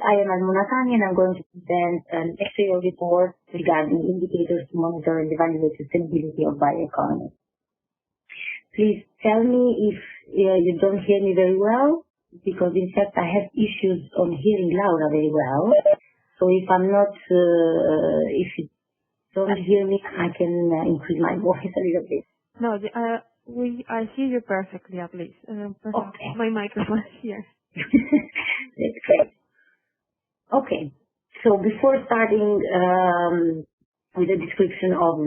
I am Almona Tani, and I'm going to present an FAO report regarding indicators to monitor and evaluate sustainability of bioeconomy. Please tell me if you don't hear me very well, because in fact I have issues on hearing Laura very well. So if I'm not, if you don't hear me, I can increase my voice a little bit. No, I hear you perfectly, at least. Okay. My microphone is here. That's great. Okay, so before starting with the description of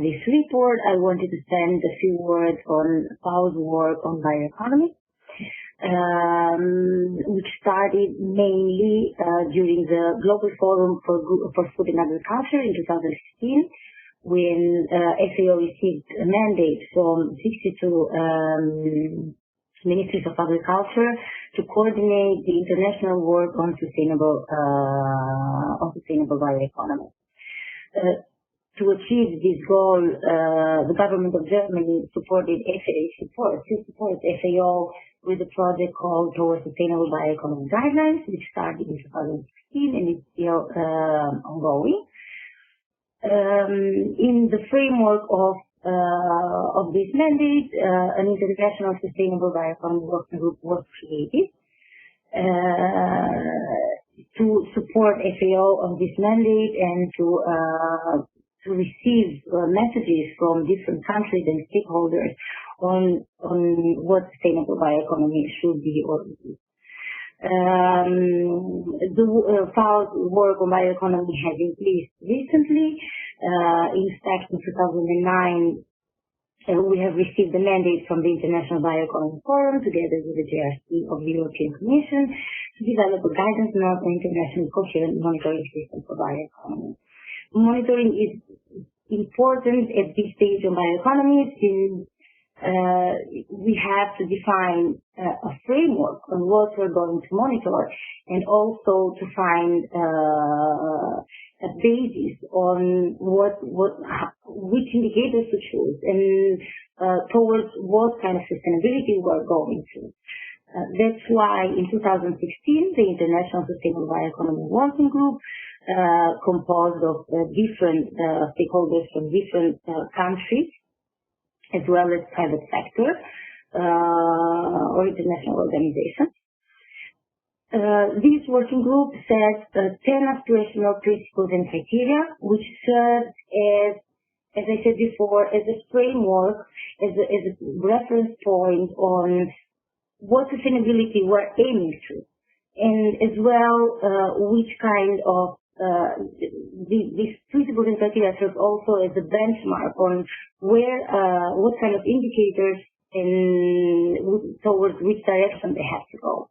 this report, I wanted to spend a few words on FAO's work on bioeconomy, which started mainly during the Global Forum for Food and Agriculture in 2015, when FAO received a mandate from 62 Ministries of Agriculture to coordinate the international work on sustainable bioeconomy. To achieve this goal, the government of Germany supported FAO with a project called Towards Sustainable Bioeconomy Guidelines, which started in 2016 and is still ongoing. In the framework of this mandate, an international sustainable bioeconomy working group was created to support FAO on this mandate and to receive messages from different countries and stakeholders on what sustainable bioeconomy should be or is. The FAO's work on bioeconomy has increased recently. In fact, in 2009, we have received the mandate from the International Bioeconomy Forum, together with the JRC of the European Commission, to develop a guidance map and international coherent monitoring system for bioeconomy. Monitoring is important at this stage of bioeconomy since we have to define a framework on what we're going to monitor, and also to find a basis on which indicators to choose and towards what kind of sustainability we're going to. That's why in 2016, the International Sustainable Bioeconomy Working Group, composed of different stakeholders from different countries, as well as private sector or international organizations. This working group sets 10 aspirational principles and criteria, which serve as I said before, as a framework, as a reference point on what sustainability we're aiming to, and as well which kind of these principles and criteria serve also as a benchmark on what kind of indicators and towards which direction they have to go.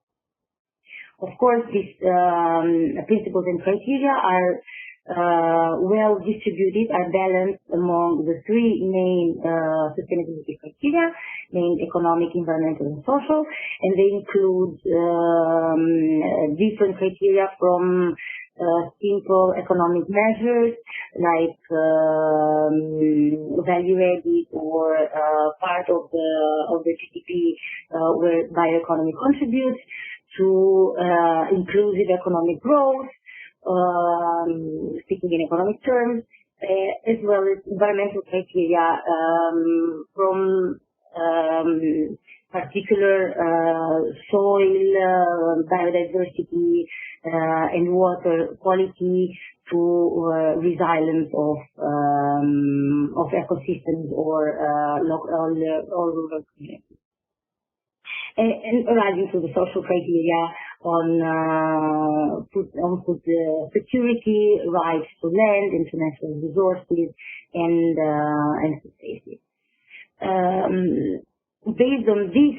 Of course, these principles and criteria are well distributed, are balanced among the three main sustainability criteria, named economic, environmental, and social, and they include different criteria from simple economic measures like value added or part of the GDP where bioeconomy contributes, to inclusive economic growth, speaking in economic terms, as well as environmental criteria from particular soil, biodiversity, and water quality to resilience of ecosystems or rural communities. And arriving to the social criteria on food security, rights to land and to natural resources, and food safety. Based on this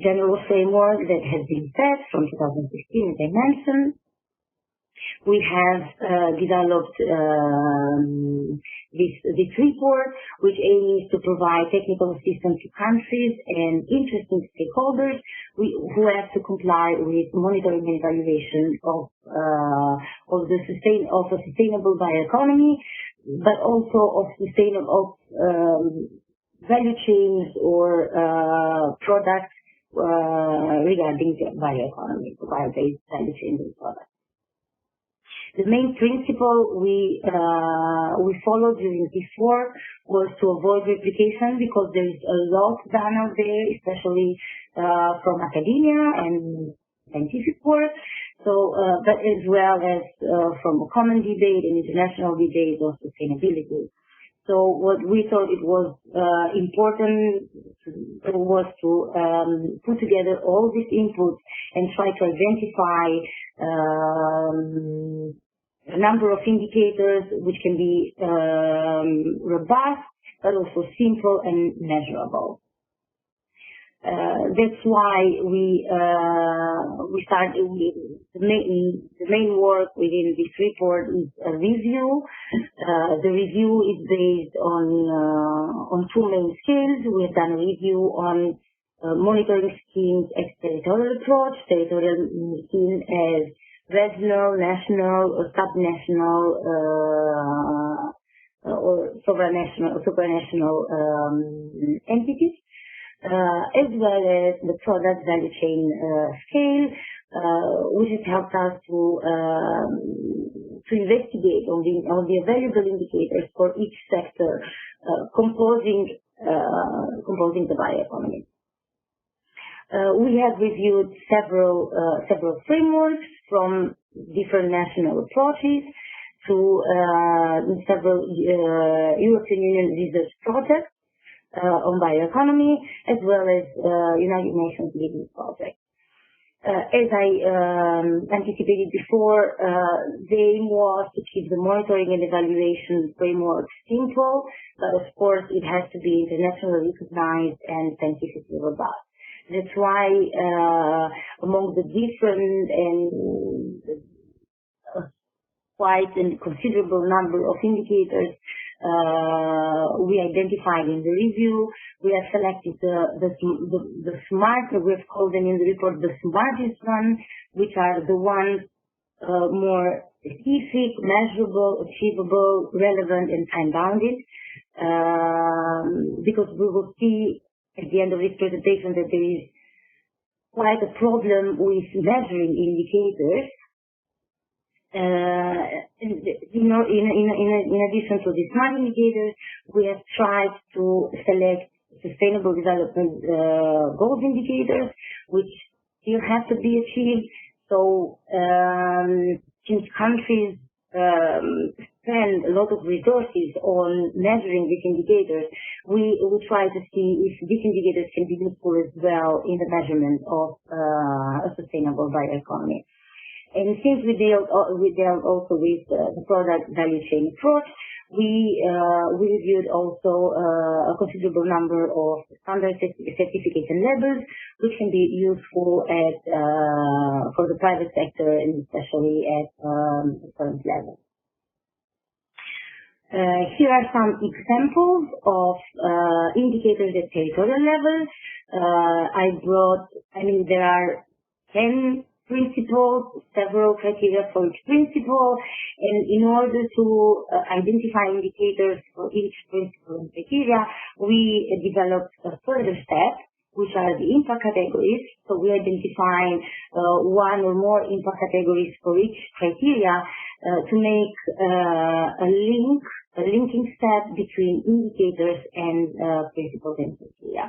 general framework that has been set from 2016, as I mentioned, we have developed this report, which aims to provide technical assistance to countries and interested stakeholders who have to comply with monitoring and evaluation of a sustainable bioeconomy, but also of sustainable value chains or products regarding bioeconomy, bio-based value chains and products. The main principle we followed during this work was to avoid replication, because there is a lot done out there, especially from academia and scientific work. So, but as well as from a common debate and international debate of sustainability. So what we thought it was important was to put together all these inputs and try to identify a number of indicators which can be robust, but also simple and measurable. That's why we started with the main work within this report is a review. The review is based on two main scales. We have done a review on monitoring schemes as territorial approach, territorial seen as regional, national, or subnational, or supranational entities. As well as the product value chain scale, which has helped us to investigate on the available indicators for each sector composing the bioeconomy. We have reviewed several frameworks from different national approaches to several European Union research projects on bioeconomy, as well as United Nations leading projects. As I anticipated before, the aim was to keep the monitoring and evaluation framework simple, but of course it has to be internationally recognized and scientifically robust. That's why among the different and quite a considerable number of indicators we identified in the review, we have selected the smart, we have called them in the report the smartest ones, which are the ones more specific, measurable, achievable, relevant, and time-bounded, because we will see at the end of this presentation that there is quite a problem with measuring indicators. In addition to the smart indicators, we have tried to select sustainable development goals indicators, which still have to be achieved. So, since countries spend a lot of resources on measuring these indicators, we try to see if these indicators can be useful as well in the measurement of a sustainable bioeconomy. And since we dealt also with the product value chain approach, we reviewed also a considerable number of standard certification levels, which can be useful for the private sector and especially at the current level. Here are some examples of indicators at territorial level. There are 10 principles, several criteria for each principle, and in order to identify indicators for each principle and criteria, we developed a further step, which are the impact categories. So we identify one or more impact categories for each criteria to make a linking step between indicators and principles and criteria.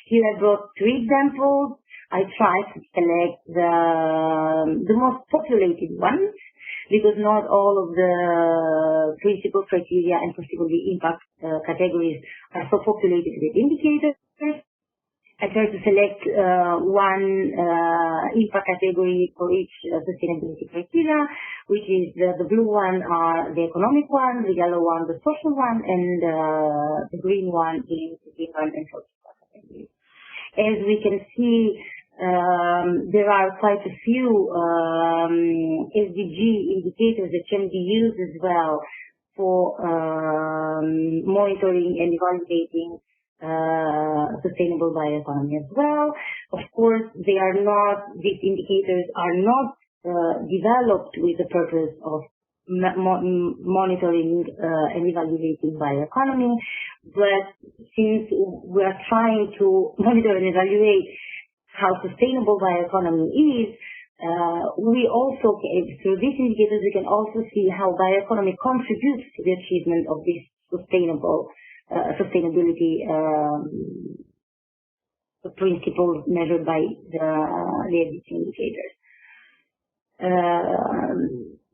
Here I brought 3 examples. I tried to select the most populated ones, because not all of the principal criteria and particularly impact categories are so populated with indicators. I tried to select one impact category for each sustainability criteria, which is the blue one are the economic one, the yellow one the social one, and the green one is the human and social category. As we can see, there are quite a few SDG indicators that can be used as well for monitoring and evaluating sustainable bioeconomy as well. Of course, these indicators are not developed with the purpose of monitoring and evaluating bioeconomy, but since we are trying to monitor and evaluate how sustainable bioeconomy is, We also, through these indicators, we can also see how bioeconomy contributes to the achievement of this sustainability principles measured by the ABC indicators.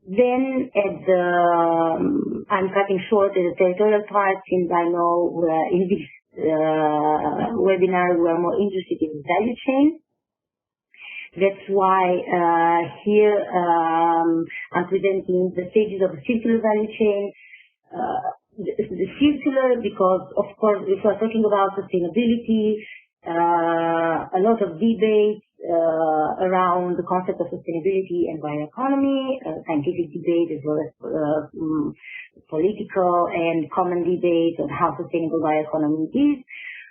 Then I'm cutting short at the territorial part, since I know in this webinar we are more interested in value chain. That's why here I'm presenting the stages of the circular value chain. The circular, because of course if we're talking about sustainability, a lot of debate around the concept of sustainability and bioeconomy, scientific debate as well as political and common debate on how sustainable bioeconomy is.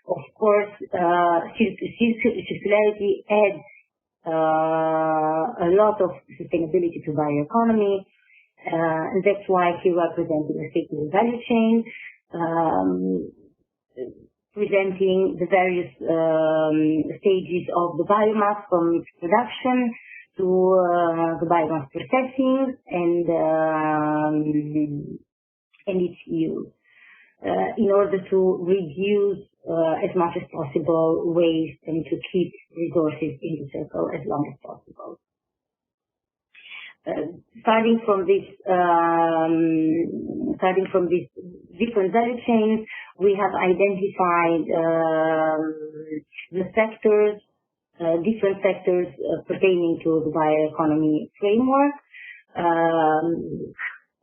Of course, circularity adds a lot of sustainability to bioeconomy, and that's why here we are presenting the circular value chain, presenting the various stages of the biomass from its production to the biomass processing and its use, in order to reduce as much as possible waste and to keep resources in the circle as long as possible. Starting from this different value chains, we have identified the sectors, different sectors pertaining to the bioeconomy framework.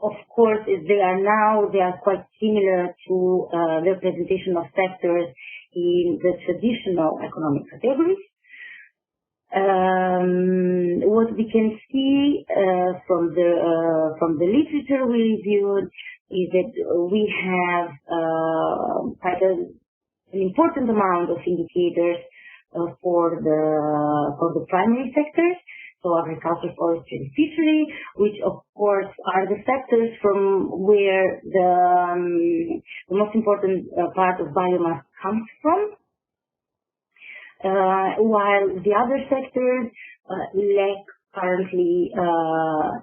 Of course, they are quite similar to the representation of sectors in the traditional economic categories. What we can see from the literature we reviewed is that we have quite an important amount of indicators for the primary sectors, so agriculture, forestry, and fishery, which of course are the sectors from where the most important part of biomass comes from. While the other sectors lack currently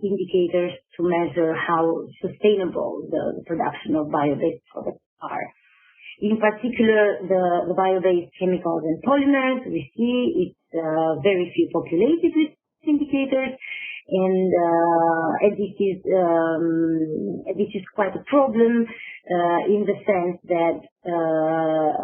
indicators to measure how sustainable the production of bio-based products are. In particular, the bio-based chemicals and polymers, we see it's very few populated with indicators, and this is quite a problem in the sense that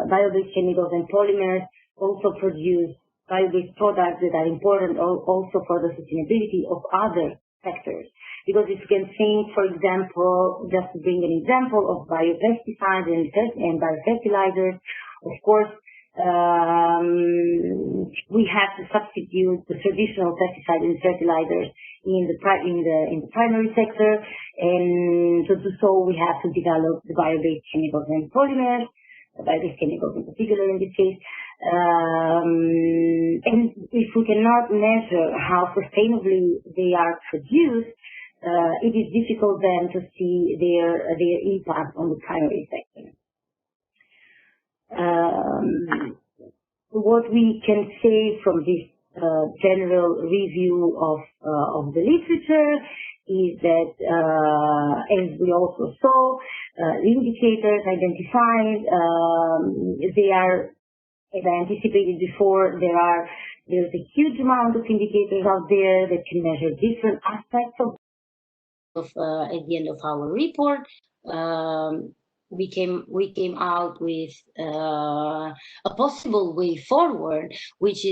bio-based chemicals and polymers also produce bio-based products that are important also for the sustainability of other sectors. Because if you can think, for example, just to bring an example of biopesticides and biofertilizers, of course, we have to substitute the traditional pesticides and fertilizers in the primary sector, and to do so we have to develop the bio-based chemicals and polymers, the bio-based chemicals in particular in this case. And if we cannot measure how sustainably they are produced, it is difficult then to see their impact on the primary sector. What we can say from this general review of the literature is that, as we also saw, indicators identified, they are, as I anticipated before, there's a huge amount of indicators out there that can measure different aspects of at the end of our report. We came out with a possible way forward, which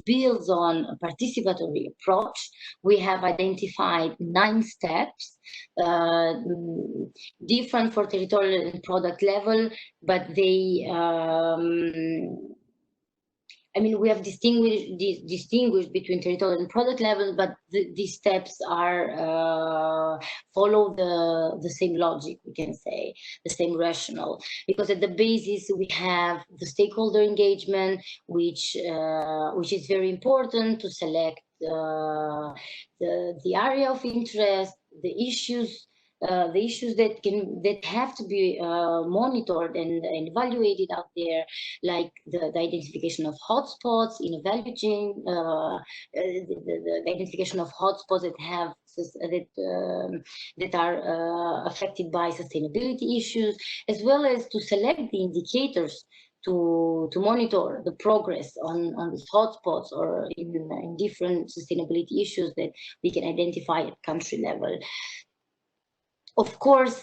builds on a participatory approach. We have identified 9 steps, different for territorial and product level, but they we have distinguished between territorial and product level, but these steps are follow the same logic, we can say, the same rationale. Because at the basis we have the stakeholder engagement, which is very important to select the area of interest, the issues the issues that have to be monitored and evaluated out there, like the identification of hotspots in a value chain, the identification of hotspots that are affected by sustainability issues, as well as to select the indicators to monitor the progress on these hotspots or in different sustainability issues that we can identify at country level. Of course,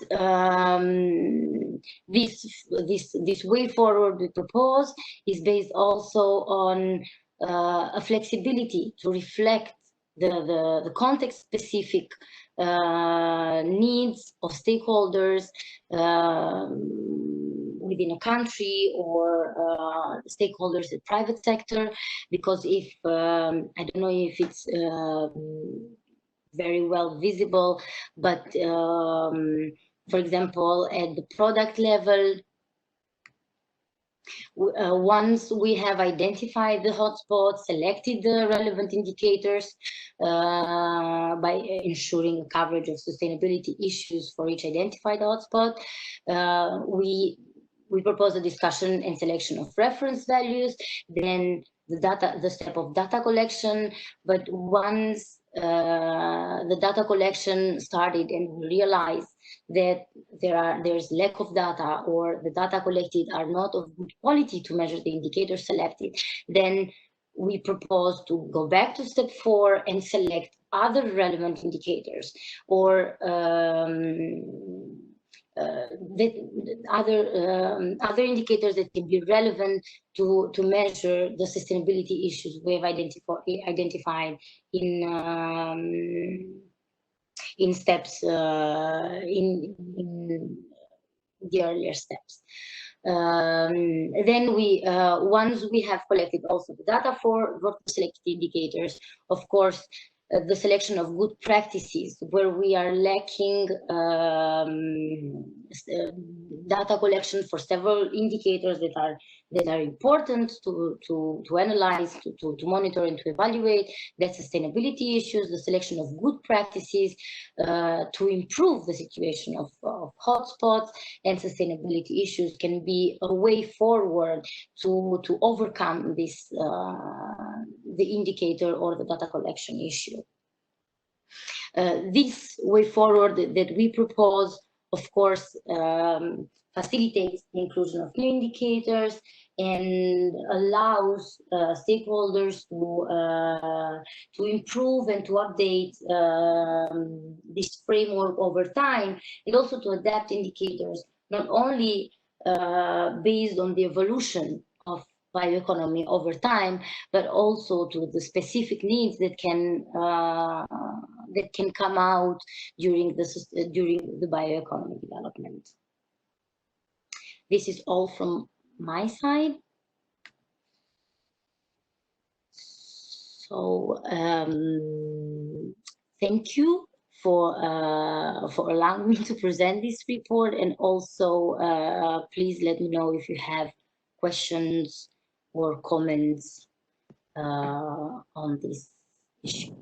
this way forward we propose is based also on a flexibility to reflect the context-specific needs of stakeholders within a country or stakeholders in the private sector. Because if I don't know if it's very well visible, but for example, at the product level, once we have identified the hotspots, selected the relevant indicators by ensuring coverage of sustainability issues for each identified hotspot, we propose a discussion and selection of reference values, then the step of data collection. But once the data collection started and we realized that there's lack of data, or the data collected are not of good quality to measure the indicators selected, then we propose to go back to step 4 and select other relevant indicators, or other indicators that can be relevant to measure the sustainability issues we have identified in steps in the earlier steps. Then we once we have collected also the data for selected indicators, of course, the selection of good practices where we are lacking data collection for several indicators that are important to analyze, to monitor and to evaluate that sustainability issues. The selection of good practices to improve the situation of hotspots and sustainability issues can be a way forward to overcome this the indicator or the data collection issue. This way forward that we propose, of course, facilitates the inclusion of new indicators and allows stakeholders to improve and to update this framework over time, and also to adapt indicators not only based on the evolution of bioeconomy over time, but also to the specific needs that can come out during the bioeconomy development. This is all from my side. So thank you for allowing me to present this report, and also please let me know if you have questions or comments on this issue.